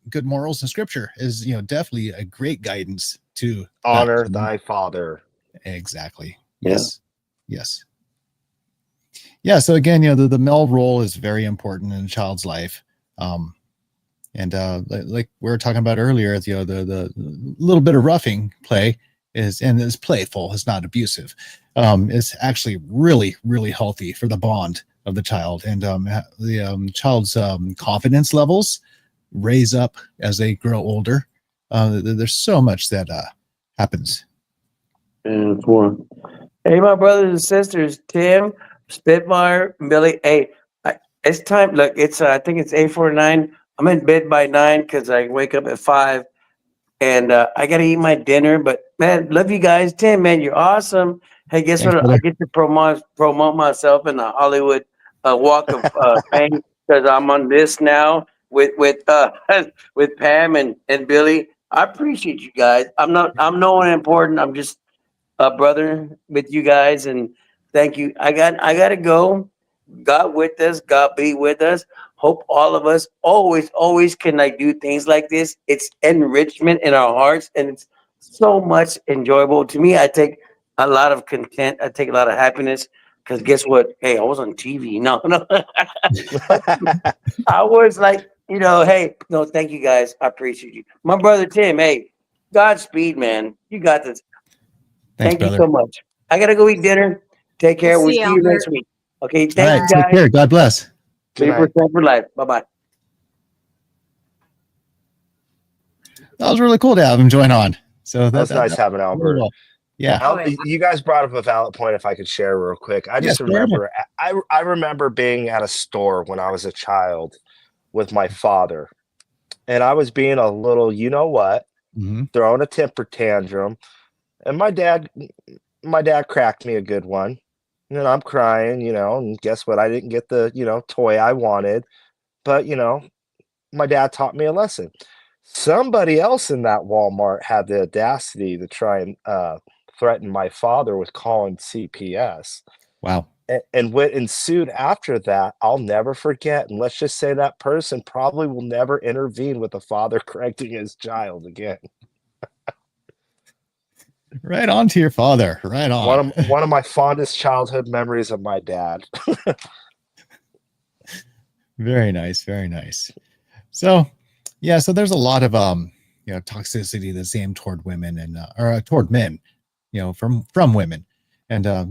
good morals in Scripture is definitely a great guidance to honor thy father. Exactly. Yes. Yes. Yeah. So again, the male role is very important in a child's life. And like we were talking about earlier, the little bit of roughing play is playful. It's not abusive. It's actually really, really healthy for the bond of the child, and the child's confidence levels raise up as they grow older. There's so much that happens. And hey, my brothers and sisters, Tim, Spitfire, Billy. Hey, it's time. Look, it's I think it's 8:49. I'm in bed by 9 because I wake up at 5, and I gotta eat my dinner. But man, love you guys, Tim. Man, you're awesome. Hey, guess Thanks, what? brother. I get to promote myself in the Hollywood Walk of Fame because I'm on this now with with Pam and Billy. I appreciate you guys. I'm no one important. I'm just a brother with you guys, and thank you. I gotta go. God with us. God be with us. Hope all of us always can do things like this. It's enrichment in our hearts, and it's so much enjoyable to me. I take a lot of content. I take a lot of happiness because guess what? Hey, I was on TV. No. I was hey, no, thank you guys. I appreciate you. My brother Tim, hey, Godspeed, man. You got this. Thanks, Thank brother. you so much. I gotta go eat dinner. Take care. We'll See see you, you next Albert. week. Okay. All Thank right. you, Take guys. care. God bless. Good night. Paper for life. Bye-bye. That was really cool to have him join on. So That was nice having really Albert. well. Yeah. Oh, yeah. You guys brought up a valid point. If I could share real quick, I just Yes, go right ahead. remember. I remember being at a store when I was a child with my father, and I was being a little, you know what, Mhm. throwing a temper tantrum, and my dad cracked me a good one, and I'm crying, and guess what? I didn't get the toy I wanted, but my dad taught me a lesson. Somebody else in that Walmart had the audacity to try and threaten my father with calling CPS. Wow. And what ensued after that, I'll never forget. And let's just say that person probably will never intervene with a father correcting his child again. Right on to your father. Right on. One of my fondest childhood memories of my dad. Very nice. Very nice. So, yeah. So there's a lot of toxicity that's aimed toward women and or toward men, from women, and a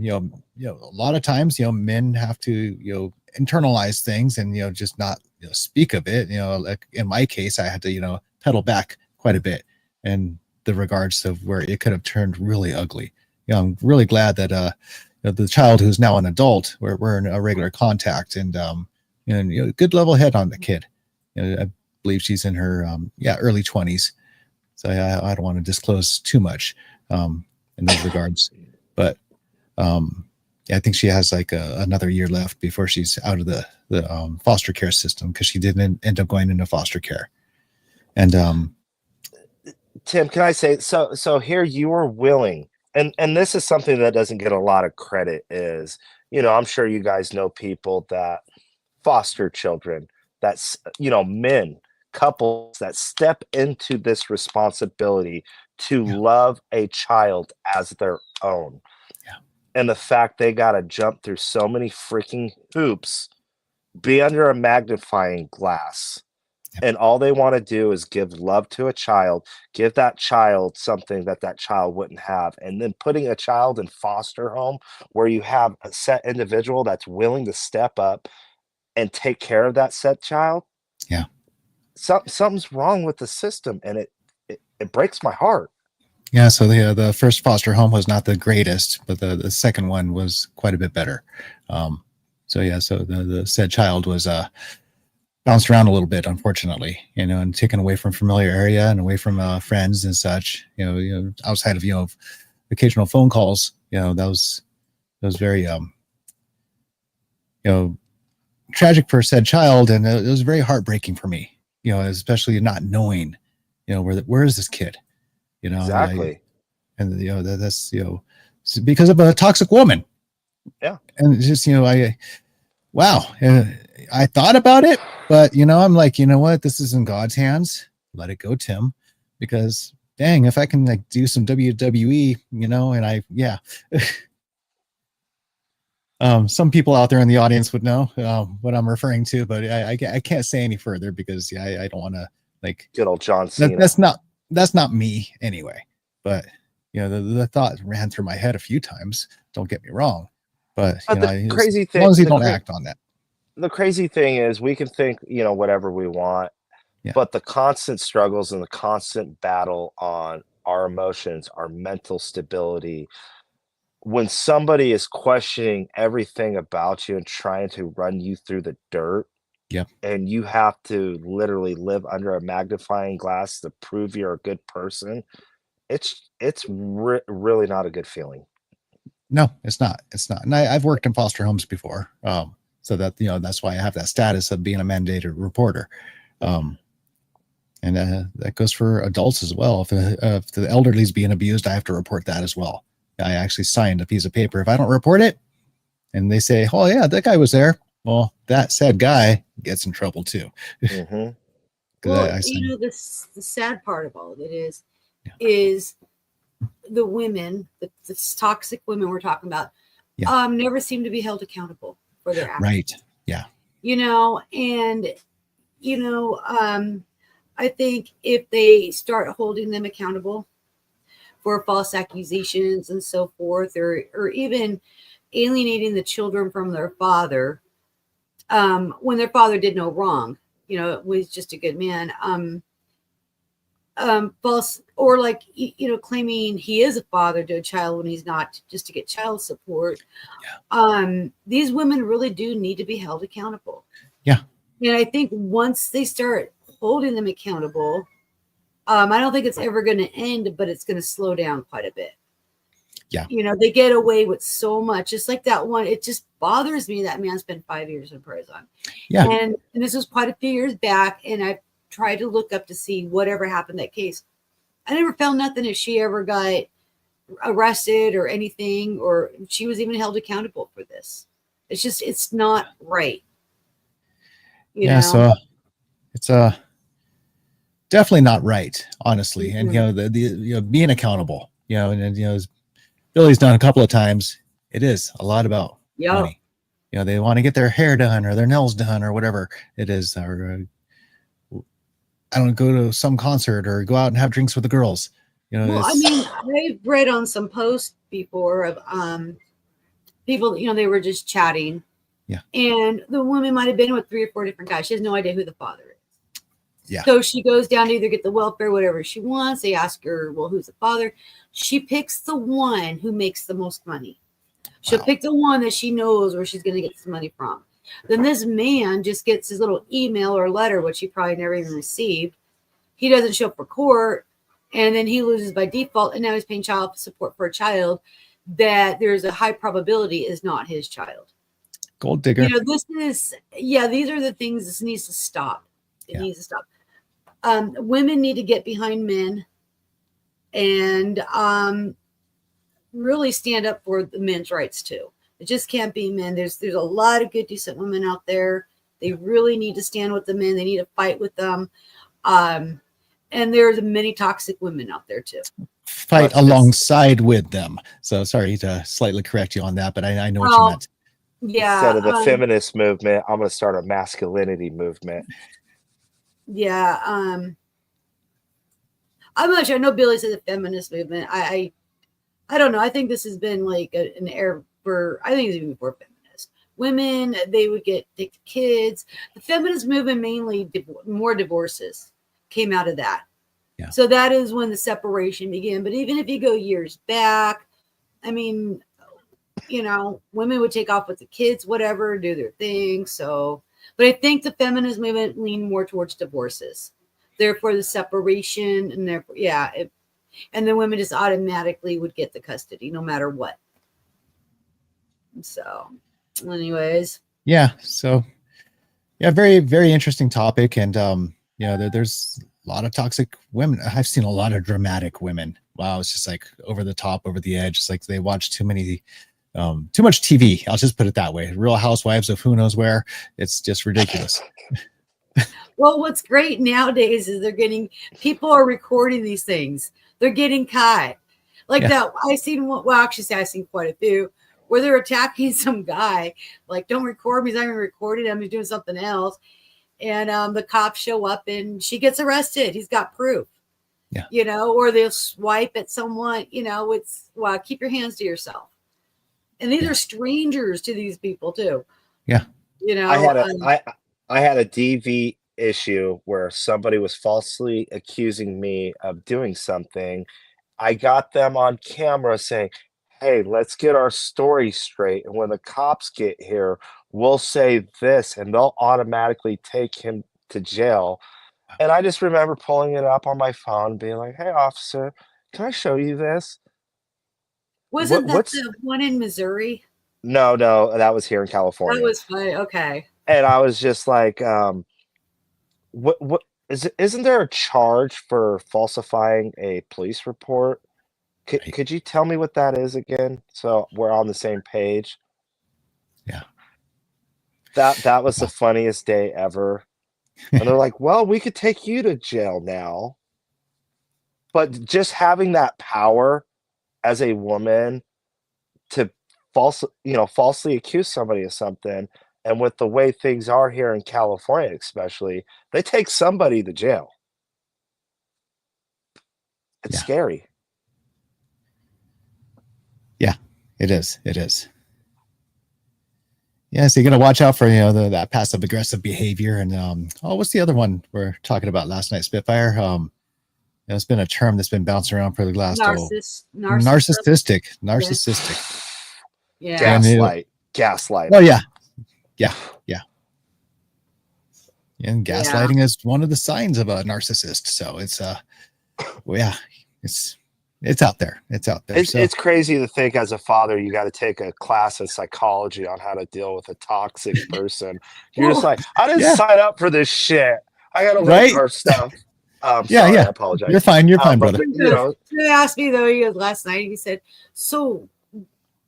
lot of times men have to internalize things and just not speak of it. Like in my case, I had to pedal back quite a bit in the regards of where it could have turned really ugly. I'm really glad that the child who's now an adult, we're in a regular contact, and good level head on the kid. I believe she's in her early 20s, so I don't want to disclose too much in those regards, but I think she has like another year left before she's out of the foster care system, because she didn't end up going into foster care. And Tim, can I say so here you are willing, and this is something that doesn't get a lot of credit, is I'm sure you guys know people that foster children, that's men, couples that step into this responsibility to love a child as their own. And the fact they got to jump through so many freaking hoops, be under a magnifying glass, and all they want to do is give love to a child, give that child something that child wouldn't have, and then putting a child in foster home where you have a set individual that's willing to step up and take care of that set child. Yeah. Something's wrong with the system, and it breaks my heart. Yeah, so the first foster home was not the greatest, but the second one was quite a bit better. So the said child was bounced around a little bit, unfortunately, and taken away from familiar area and away from friends and such. Outside of occasional phone calls. That was very tragic for said child, and it was very heartbreaking for me. Especially not knowing, where is this kid. Exactly. And that's because of a toxic woman. Yeah. And it's just wow. I thought about it, but I'm like, what? This is in God's hands. Let it go, Tim, because dang, if I can do some WWE, and some people out there in the audience would know what I'm referring to, but I can't say any further because I don't want to good old John Cena. That's not me anyway. But the thought ran through my head a few times. Don't get me wrong, but the crazy thing, as long as you don't act on that. The crazy thing is, we can think whatever we want, but the constant struggles and the constant battle on our emotions, our mental stability, when somebody is questioning everything about you and trying to run you through the dirt, and you have to literally live under a magnifying glass to prove you're a good person, it's really not a good feeling. No, it's not. It's not. And I've worked in foster homes before, so that that's why I have that status of being a mandated reporter, and that goes for adults as well. If the elderly is being abused, I have to report that as well. I actually signed a piece of paper. If I don't report it, and they say, "Oh yeah, that guy was there," well, that said guy gets in trouble too. Mm-hmm. Well, the sad part of all of it is the women, the toxic women we're talking about, never seem to be held accountable for their actions. Right. Yeah. And I think if they start holding them accountable for false accusations and so forth, or even alienating the children from their father when their father did no wrong. You know, was just a good man. False, or like, you know, claiming he is a father to a child when he's not, just to get child support. These women really do need to be held accountable. Yeah. And I think once they start holding them accountable, I don't think it's ever going to end, but it's going to slow down quite a bit. Yeah. You know, they get away with so much. Just like that one, it just bothers me that man spent 5 years in prison. Yeah. And this was quite a few years back, and I tried to look up to see whatever happened that case. I never found nothing if she ever got arrested or anything, or she was even held accountable for this. It's just, it's not right. You know? So it's definitely not right, honestly. And you know, the you know, being accountable, you know, and you know, as Billy's done a couple of times, it is a lot about money. You know, they want to get their hair done or their nails done or whatever it is, or I don't go to some concert or go out and have drinks with the girls. You know, well, I mean, I've read on some posts before of people, you know, they were just chatting. Yeah. And the woman might have been with 3 or 4 different guys. She has no idea who the father is. Yeah. So she goes down to either get the welfare, whatever she wants. They ask her, well, who's the father? She picks the one who makes the most money. She'll pick the one that she knows where she's going to get some money from. Then this man just gets his little email or letter, which he probably never even received. He doesn't show up for court, and then he loses by default, and now he's paying child support for a child that there's a high probability is not his child. Gold digger. You know, this is, these are the things this needs to stop. It needs to stop. Women need to get behind men and really stand up for the men's rights too. It just can't be men. There's a lot of good, decent women out there. They really need to stand with the men. They need to fight with them. And there's many toxic women out there too. Fight alongside with them. So sorry to slightly correct you on that, but I know what you meant. Yeah. Instead of the feminist movement, I'm going to start a masculinity movement. Yeah. I'm not sure. I know Billy said the feminist movement. I don't know. I think this has been like an era for, I think it's even before feminists. Women, they would take the kids. The feminist movement, mainly more divorces came out of that. Yeah. So that is when the separation began. But even if you go years back, I mean, you know, women would take off with the kids, whatever, do their thing. So, but I think the feminist movement leaned more towards divorces. Therefore, the separation, and therefore, and then women just automatically would get the custody no matter what. So, anyways. Yeah. So, yeah, very, very interesting topic. And, you know, there's a lot of toxic women. I've seen a lot of dramatic women. Wow. It's just like over the top, over the edge. It's like they watch too much TV. I'll just put it that way. Real Housewives of who knows where. It's just ridiculous. Well, what's great nowadays is people are recording these things. They're getting caught. Like that. I've seen quite a few where they're attacking some guy. Like, don't record me. He's not even recording him. He's doing something else. And the cops show up and she gets arrested. He's got proof. Yeah. You know, or they'll swipe at someone, you know, keep your hands to yourself. And these are strangers to these people too. Yeah. You know, I had a DV issue where somebody was falsely accusing me of doing something. I got them on camera saying, hey, let's get our story straight. And when the cops get here, we'll say this, and they'll automatically take him to jail. And I just remember pulling it up on my phone, being like, hey, officer, can I show you this? Wasn't that the one in Missouri? No, that was here in California. That was funny. Okay. And I was just like, isn't there a charge for falsifying a police report? Could you tell me what that is again? So we're on the same page. Yeah. That was the funniest day ever. And they're like, well, we could take you to jail now. But just having that power as a woman to falsely accuse somebody of something, and with the way things are here in California, especially, they take somebody to jail. It's scary. Yeah, it is. It is. Yeah, so you got to watch out for that passive aggressive behavior. And what's the other one we're talking about last night? Spitfire. It's been a term that's been bouncing around for the last narcissistic. Yeah. Gaslight. Oh yeah. And gaslighting is one of the signs of a narcissist. So it's it's out there. It's out there. It's crazy to think as a father, you got to take a class in psychology on how to deal with a toxic person. You're just like, I didn't sign up for this shit. I got to learn our stuff. Sorry, I apologize. You're fine. You're fine, brother. He asked me though. He goes last night. He said, "So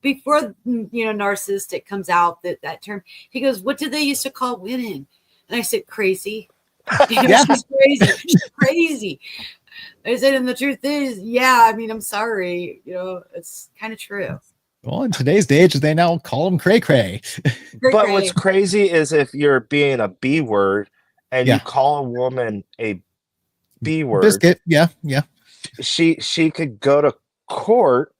before narcissistic comes out, that term." He goes, "What did they used to call women?" And I said, "Crazy." She's crazy. She's crazy. I said, and the truth is, I mean, I'm sorry. It's kind of true. Well, in today's age, they now call them cray cray. But what's crazy is if you're being a B word and you call a woman a B word. Biscuit. Yeah. She could go to court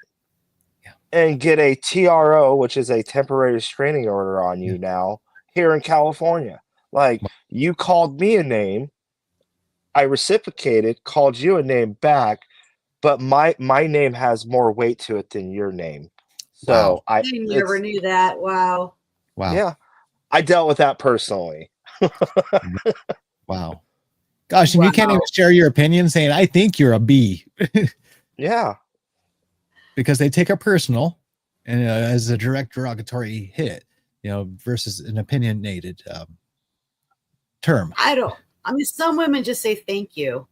and get a TRO, which is a temporary restraining order on you now here in California. Like, you called me a name, I reciprocated, called you a name back, but my name has more weight to it than your name. So I never knew that. Wow. Yeah. I dealt with that personally. Wow. Gosh, and you can't even share your opinion saying, I think you're a B. Yeah. Because they take it personal and as a direct derogatory hit, versus an opinionated term. I mean, some women just say thank you.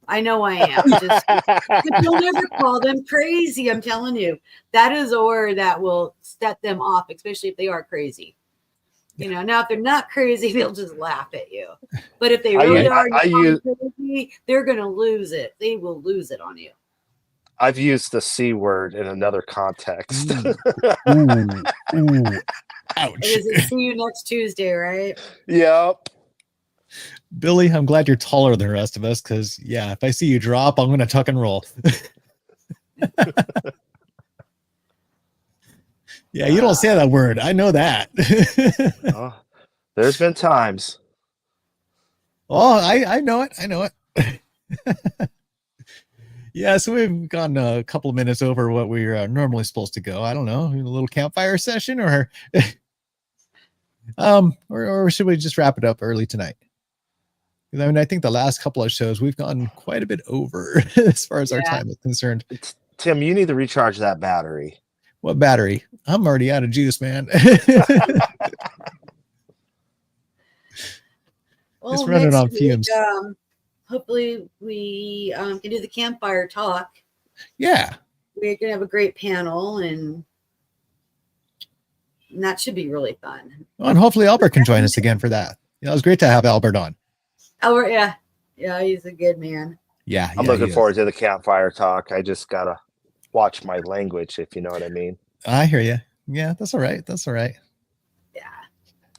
I know I am. But you'll never call them crazy. I'm telling you. That is a word that will set them off, especially if they are crazy. Now if they're not crazy, they'll just laugh at you. But if they really are crazy, they're going to lose it. They will lose it on you. I've used the C word in another context. Ooh. Ouch. It is see you next Tuesday, right? Yep. Billy, I'm glad you're taller than the rest of us because, if I see you drop, I'm going to tuck and roll. You don't say that word. I know that. There's been times. Oh, I know it. I know it. So we've gone a couple of minutes over what we're normally supposed to go. I don't know, a little campfire session or should we just wrap it up early tonight? I mean, I think the last couple of shows we've gone quite a bit over as far as our time is concerned. Tim, you need to recharge that battery. What battery? I'm already out of juice, man. It's running on fumes. Hopefully we can do the campfire talk. Yeah. We're going to have a great panel and that should be really fun. Well, and hopefully Albert can join us again for that. It was great to have Albert on. Albert, yeah, he's a good man. Yeah, I'm looking forward to the campfire talk. I just got to watch my language, if you know what I mean. I hear you. Yeah, that's all right. That's all right. Yeah.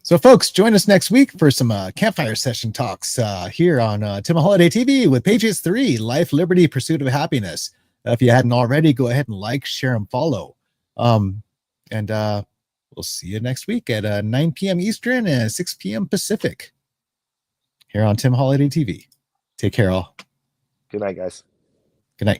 So, folks, join us next week for some campfire session talks here on TimHollidayTV with Patriots III, Life, Liberty, Pursuit of Happiness. If you hadn't already, go ahead and like, share, and follow. And we'll see you next week at 9 p.m. Eastern and 6 p.m. Pacific here on TimHollidayTV. Take care, all. Good night, guys.